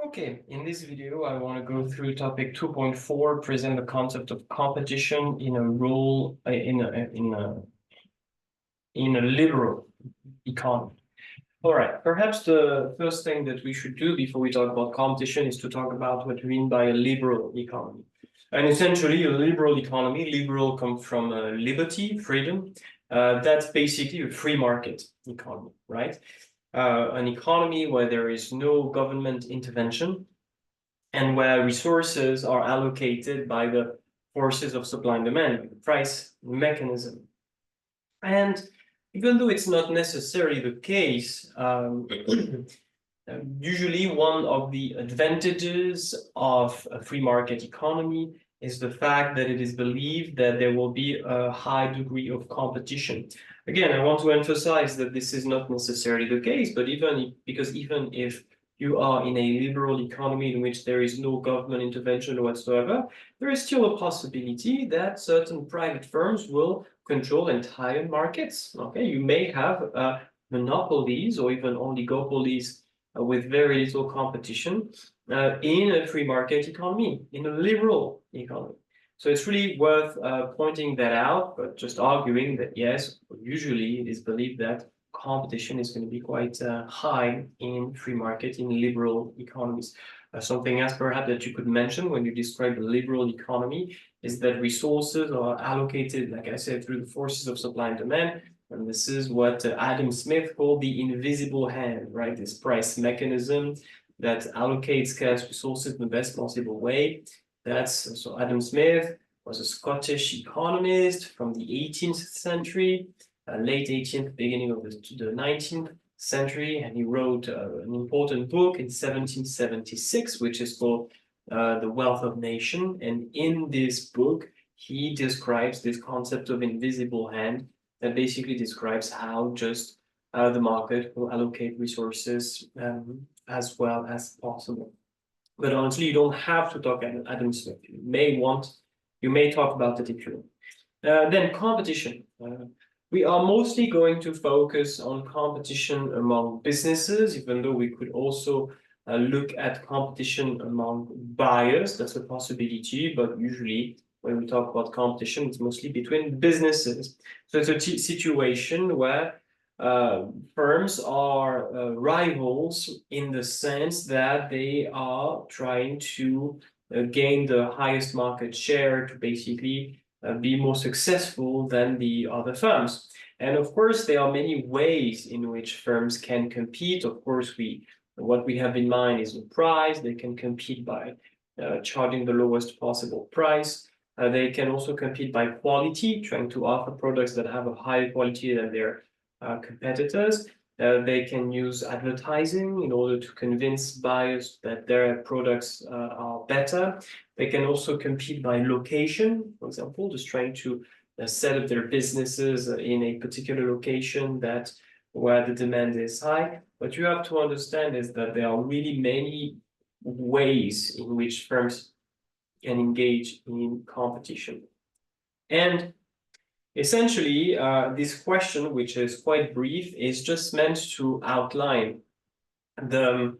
Okay, in this video, I want to go through topic 2.4, present the concept of competition in a role in a liberal economy. All right, perhaps the first thing that we should do before we talk about competition is to talk about what we mean by a liberal economy. And essentially, a liberal economy, liberal comes from liberty, freedom. That's basically a free market economy, right? An economy where there is no government intervention, and where resources are allocated by the forces of supply and demand, the price mechanism. And even though it's not necessarily the case, usually one of the advantages of a free market economy is the fact that it is believed that there will be a high degree of competition. Again, I want to emphasize that this is not necessarily the case, but even if you are in a liberal economy in which there is no government intervention whatsoever, there is still a possibility that certain private firms will control entire markets. Okay, you may have monopolies or even oligopolies with very little competition in a free market economy, in a liberal economy. So it's really worth pointing that out, but just arguing that yes, usually it is believed that competition is going to be quite high in free market, in liberal economies. Something else perhaps that you could mention when you describe the liberal economy is that resources are allocated, like I said, through the forces of supply and demand. And this is what Adam Smith called the invisible hand, right? This price mechanism that allocates scarce resources in the best possible way. So Adam Smith was a Scottish economist from the 18th century, late 18th, beginning of the 19th century, and he wrote an important book in 1776, which is called The Wealth of Nation. And in this book, he describes this concept of invisible hand that basically describes how just the market will allocate resources as well as possible. But honestly, you don't have to talk Adam Smith. You may talk about it if you want. Then competition. We are mostly going to focus on competition among businesses, even though we could also look at competition among buyers. That's a possibility, but usually when we talk about competition, it's mostly between businesses. So it's a situation where firms are rivals in the sense that they are trying to gain the highest market share to basically be more successful than the other firms. And of course, there are many ways in which firms can compete. Of course, what we have in mind is the price. They can compete by charging the lowest possible price. They can also compete by quality, trying to offer products that have a higher quality than their competitors. They can use advertising in order to convince buyers that their products are better. They can also compete by location, for example, just trying to set up their businesses in a particular location where the demand is high. What you have to understand is that there are really many ways in which firms can engage in competition. And essentially, this question, which is quite brief, is just meant to outline the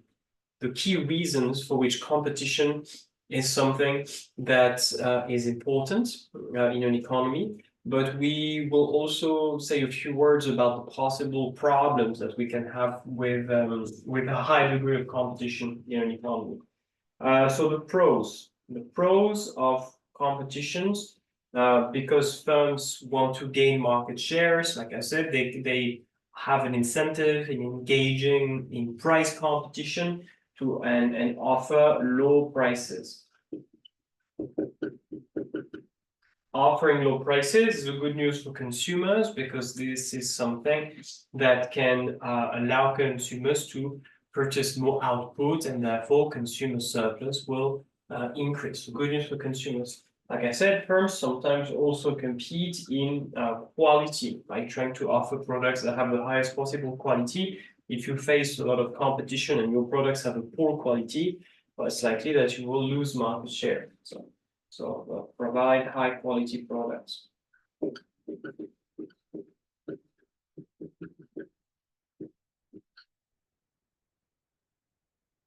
key reasons for which competition is something that is important in an economy. But we will also say a few words about the possible problems that we can have with a high degree of competition in an economy. So the pros of competitions, because firms want to gain market shares, like I said, they have an incentive in engaging in price competition and offer low prices. Offering low prices is a good news for consumers because this is something that can allow consumers to purchase more output, and therefore consumer surplus will increase. So good news for consumers. Like I said, firms sometimes also compete in quality by trying to offer products that have the highest possible quality. If you face a lot of competition and your products have a poor quality, well, it's likely that you will lose market share. So provide high quality products.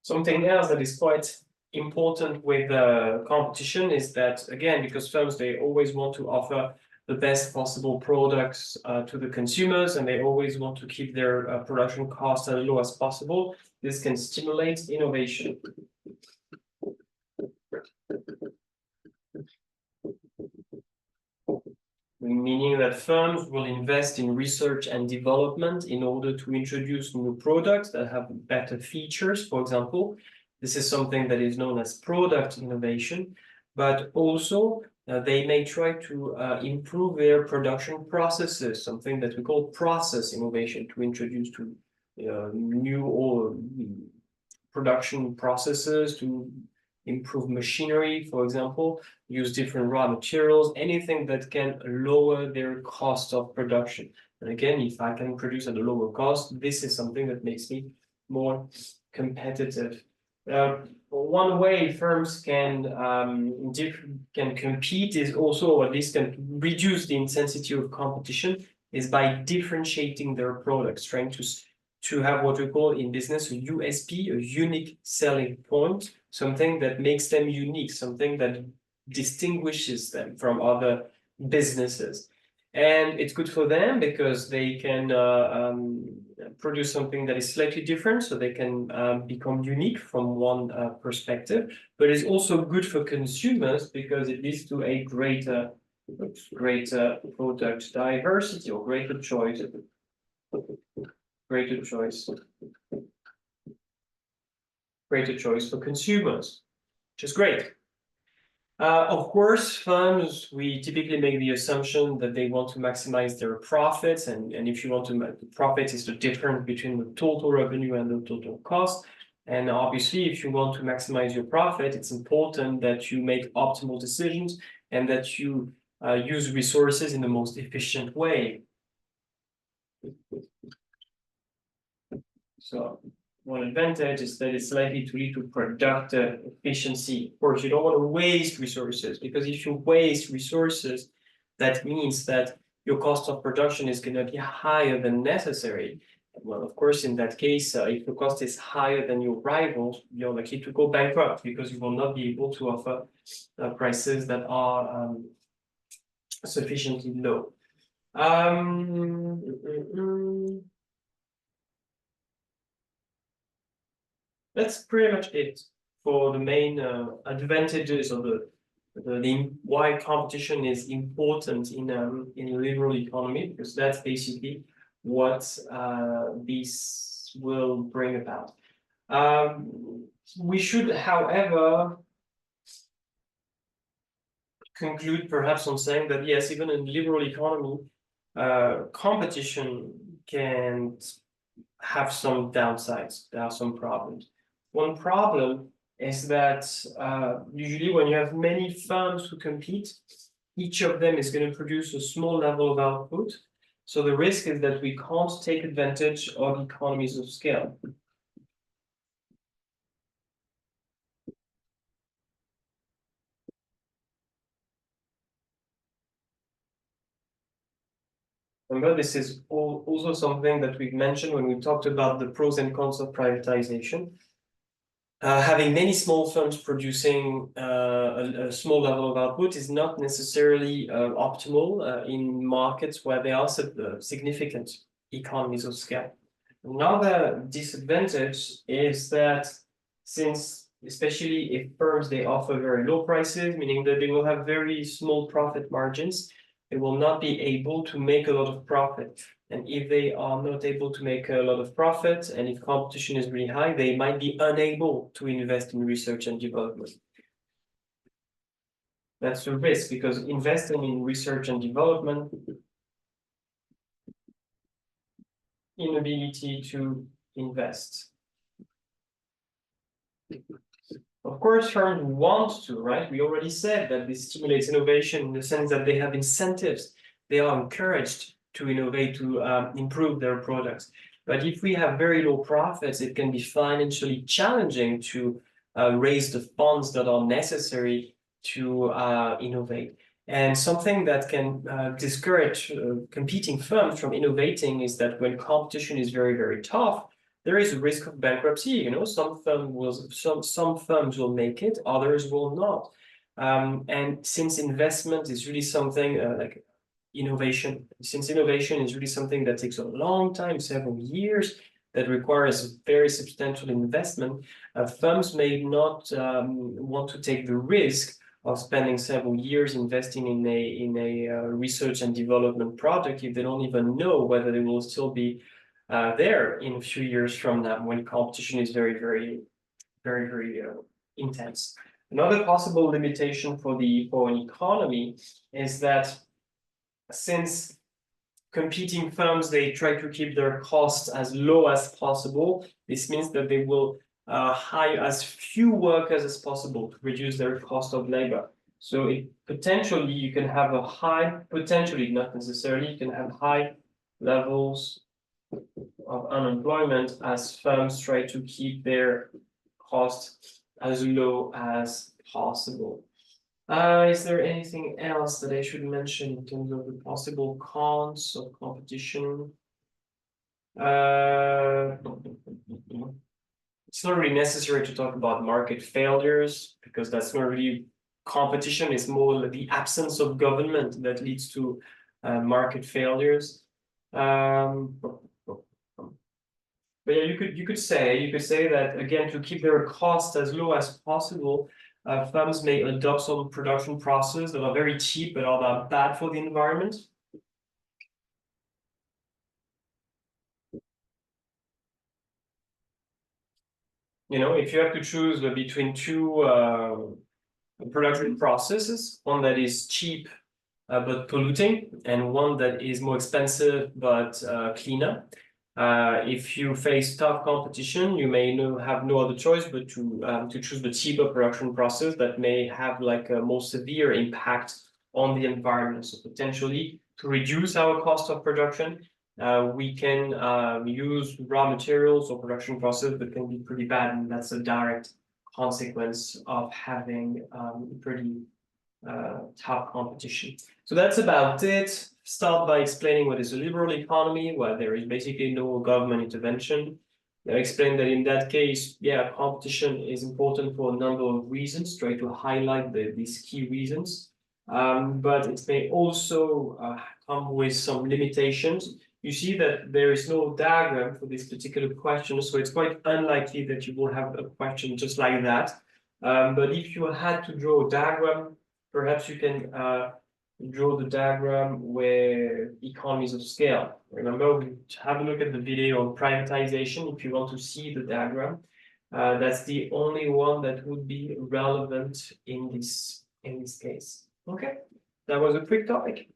Something else that is quite important with competition is that, again, because firms, they always want to offer the best possible products to the consumers, and they always want to keep their production costs as low as possible. This can stimulate innovation. Meaning that firms will invest in research and development in order to introduce new products that have better features, for example. This is something that is known as product innovation, but also they may try to improve their production processes, something that we call process innovation, to introduce to new or production processes, to improve machinery, for example, use different raw materials, anything that can lower their cost of production. And again, if I can produce at a lower cost, this is something that makes me more competitive. One way firms can compete is also, or at least can reduce the intensity of competition, is by differentiating their products, trying to have what we call in business a USP, a unique selling point, something that makes them unique, something that distinguishes them from other businesses. And it's good for them because they can produce something that is slightly different, so they can become unique from one perspective. But it's also good for consumers because it leads to a greater product diversity or greater choice. Greater choice for consumers, which is great. Of course, firms, we typically make the assumption that they want to maximize their profits, and if you want to make the profit is the difference between the total revenue and the total cost. And obviously, if you want to maximize your profit, it's important that you make optimal decisions and that you use resources in the most efficient way. So one advantage is that it's likely to lead to productive efficiency. Of course, you don't want to waste resources, because if you waste resources, that means that your cost of production is going to be higher than necessary. Well, of course, in that case, if the cost is higher than your rivals, you're likely to go bankrupt because you will not be able to offer prices that are sufficiently low. That's pretty much it for the main advantages of why competition is important in a liberal economy, because that's basically what this will bring about. We should, however, conclude perhaps on saying that yes, even in liberal economy, competition can have some downsides. There are some problems. One problem is that usually when you have many firms who compete, each of them is going to produce a small level of output. So the risk is that we can't take advantage of economies of scale. Remember, this is also something that we've mentioned when we talked about the pros and cons of privatization. Having many small firms producing a small level of output is not necessarily optimal in markets where there are significant economies of scale. Another disadvantage is that since, especially if firms, they offer very low prices, meaning that they will have very small profit margins, they will not be able to make a lot of profit. And if they are not able to make a lot of profit, and if competition is really high, they might be unable to invest in research and development. That's a risk, because investing in research and development, inability to invest. Of course, firms want to, right? We already said that this stimulates innovation in the sense that they have incentives. They are encouraged to innovate, to improve their products. But if we have very low profits, it can be financially challenging to raise the funds that are necessary to innovate. And something that can discourage competing firms from innovating is that when competition is very, very tough, there is a risk of bankruptcy. You know, some firms will make it, others will not. And since investment is really something like innovation, since innovation is really something that takes a long time, several years, that requires very substantial investment, firms may not want to take the risk of spending several years investing in a research and development project if they don't even know whether they will still be there in a few years from now when competition is very intense. Another possible limitation for an economy is that since competing firms, they try to keep their costs as low as possible. This means that they will hire as few workers as possible to reduce their cost of labor. So potentially you can have potentially, not necessarily, you can have high levels of unemployment as firms try to keep their costs as low as possible. Is there anything else that I should mention in terms of the possible cons of competition? It's not really necessary to talk about market failures because that's not really competition, it's more the absence of government that leads to market failures. But yeah, you could say that again, to keep their costs as low as possible, firms may adopt some production processes that are very cheap but are bad for the environment. You know, if you have to choose between two production processes, one that is cheap but polluting, and one that is more expensive but cleaner. If you face tough competition, you may have no other choice but to choose the cheaper production process that may have like a more severe impact on the environment. So potentially to reduce our cost of production, we can use raw materials or production process that can be pretty bad, and that's a direct consequence of having pretty tough competition. So that's about it. Start by explaining what is a liberal economy, where there is basically no government intervention. I explained that in that case, yeah, competition is important for a number of reasons, try to highlight these key reasons. But it may also come with some limitations. You see that there is no diagram for this particular question, so it's quite unlikely that you will have a question just like that. But if you had to draw a diagram, perhaps you can draw the diagram where economies of scale. Remember, we have a look at the video on privatization if you want to see the diagram. That's the only one that would be relevant in this case. Okay, that was a quick topic.